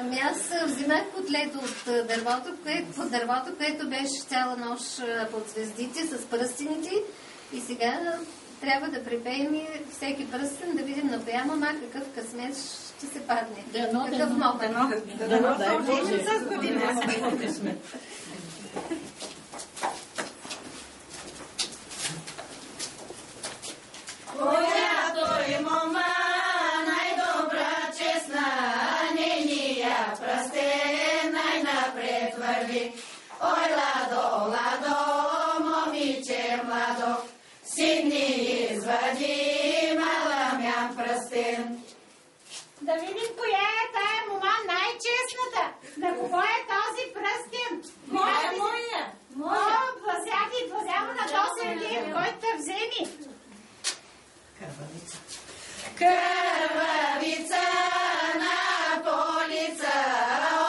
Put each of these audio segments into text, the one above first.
Ами аз взимах котлето от дървото, което беше цяла нощ под звездите с пръстените и сега трябва да припеем и всеки пръстен да видим на коя мама какъв късмет ще се падне. Какъв мога. Да можем с година. Която и мома най-добра, честна, нейния пръстен най-напред върви. Ой, ладо, ладо, момиче младо, сигни извади маламян пръстен. Да видим коя е тая мома най-честната. На кого е този пръстен? Моя. О, блазява на този Сергей, който те вземи. Кървавица на полица,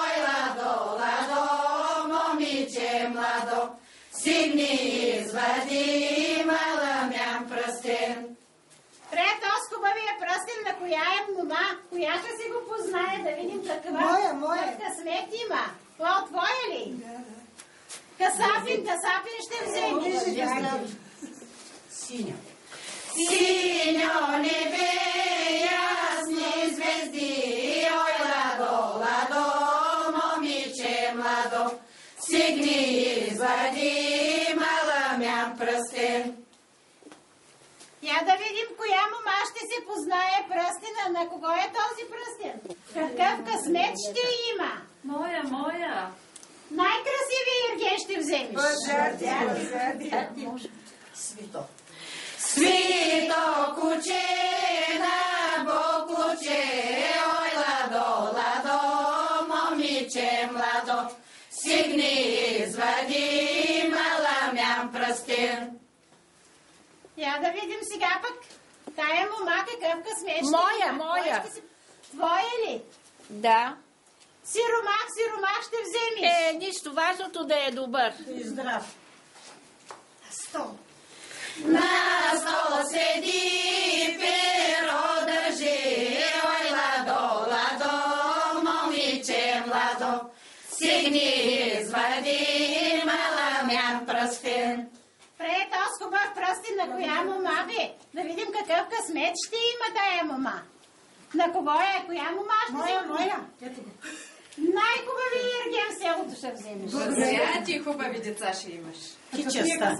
ой, ладо, ладо, момиче младо, сигни извади маламян пръстен. Пред този хубавия пръстен на коя е мома? Коя ще си го познае, да видим каква късмет има. Това твоя ли? Касапин ще вземи. Синя. Синьо небе, ясни звезди, ой, ладо, ладо, момиче младо, сигни извади маламян пръстен. Я да видим коя мома ще се познае пръстена. На кого е този пръстен? Какъв късмет ще има? Моя. Най-красивия Ерген ще вземеш. Свито. Свито куче на боклуче, ой, ладо, ладо, момиче младо, сигни извади маламян пръстен. Я да видим сега пък тая мома какъв късмет ще има. Моя. Твоя ли? Да. Сиромах ще вземеш. Нищо важното да е добър. И здрав. Стол. На стол седи, перо държи, ой, ладо, ладо, момиче младо, сигни извади маламян пръстен. Пред този хубав пръстен на коя мома бе? Да видим какъв късмет ще има тая мома. На кого е? Коя мома ще вземе? Моя. Ето го. Най-хубавия Ерген в селото ще вземеш. Благодаря ти, хубави деца ще имаш. Кичеста.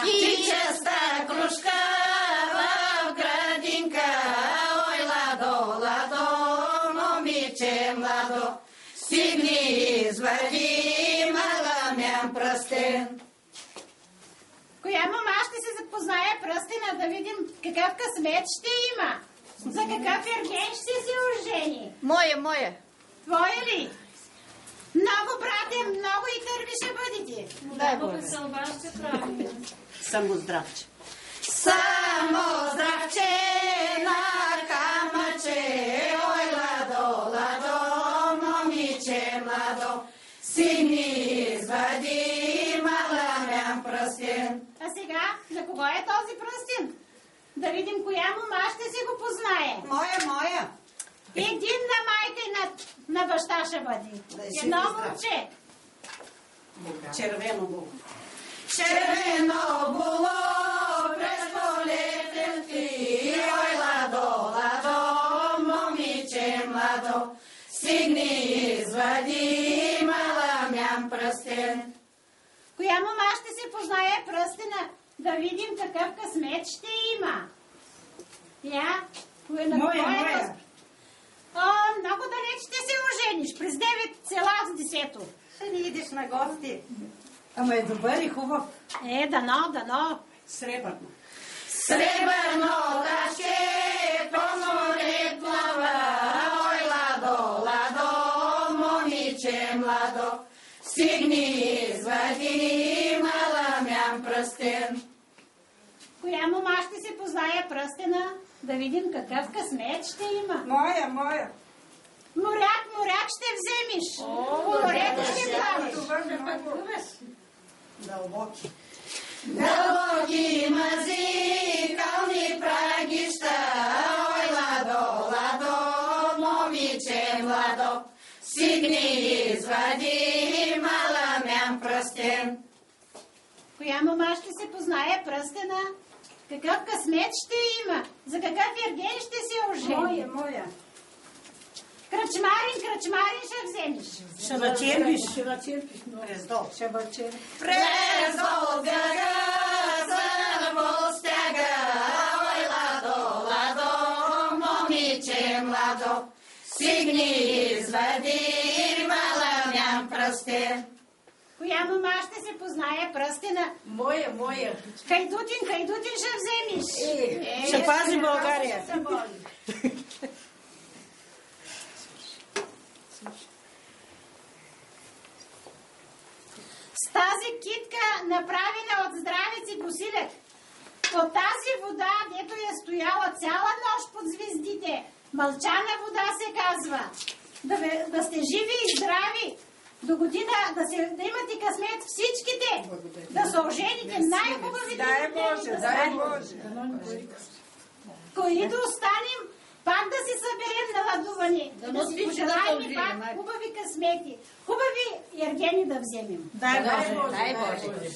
Кичеста кружка в градинка, ой, ладо, ладо, момиче младо, стигни извади маламян пръстен. Коя мома ще се запознае пръстена, да видим какъв късмет ще има? За какъв Ерген ще се ожени? Моя. Твоя ли? Много, брате, много и търви ще бъдете. Дай Боже. Само здравче. Само здравче на камъче, ой, ладо, ладо, момиче младо, сигни извади маламян пръстен. А сега, на кого е този пръстен? Да видим коя мома ще си го познае. Моя. Един на майка и на баща ще бъде. Едно момче. Червено було. Червено було през полетен ти, ой, ладо, ладо, момиче младо, стигни извади маламян пръстен. Коя мома ще се познае пръстена? Да видим какъв късмет ще има. Я? Моя. О, много далеч ще се ожениш. През 9 села с 10-то. Ще ни идеш на гости. Ама е добър и хубав. Дано. Сребърно. Сребърно ташке по море плава, ой, ладо, ладо, момиче младо, стигни извади маламян пръстен. Коя мома ще се познае пръстена? Да видим какъв късмет ще има. Моя. Моряк ще вземеш. Морето ще плаваш. Дълбоки. Дълбоки мази, кални прагища, ой, ладо, ладо, момиче младо, Сигни извади маламян пръстен. Коя мома ще се познае пръстена? Какъв късмет ще има? За какъв ерген ще се ожени? Моя. Кръчмарин ще вземеш. Ще начерпиш. През дол бяга, за стяга, ой, ладо, ладо, момиче младо, сигни извади маламян пръстен. Коя мома ще се познае пръстена? Моя. Хайдутин ще вземеш. Ще пази България. Ще се боли. С тази китка, направена от здравици Босилек, от тази вода, дето е стояла цяла нощ под звездите, мълчана вода се казва, да сте живи и здрави, до година да имате късмет всичките, да се ожените най-хубавите. Дай Боже. Които останем, пак да си съберем наладувани, да си пожелаем пак хубави късмети, хубави ергени да вземем. Дай Боже.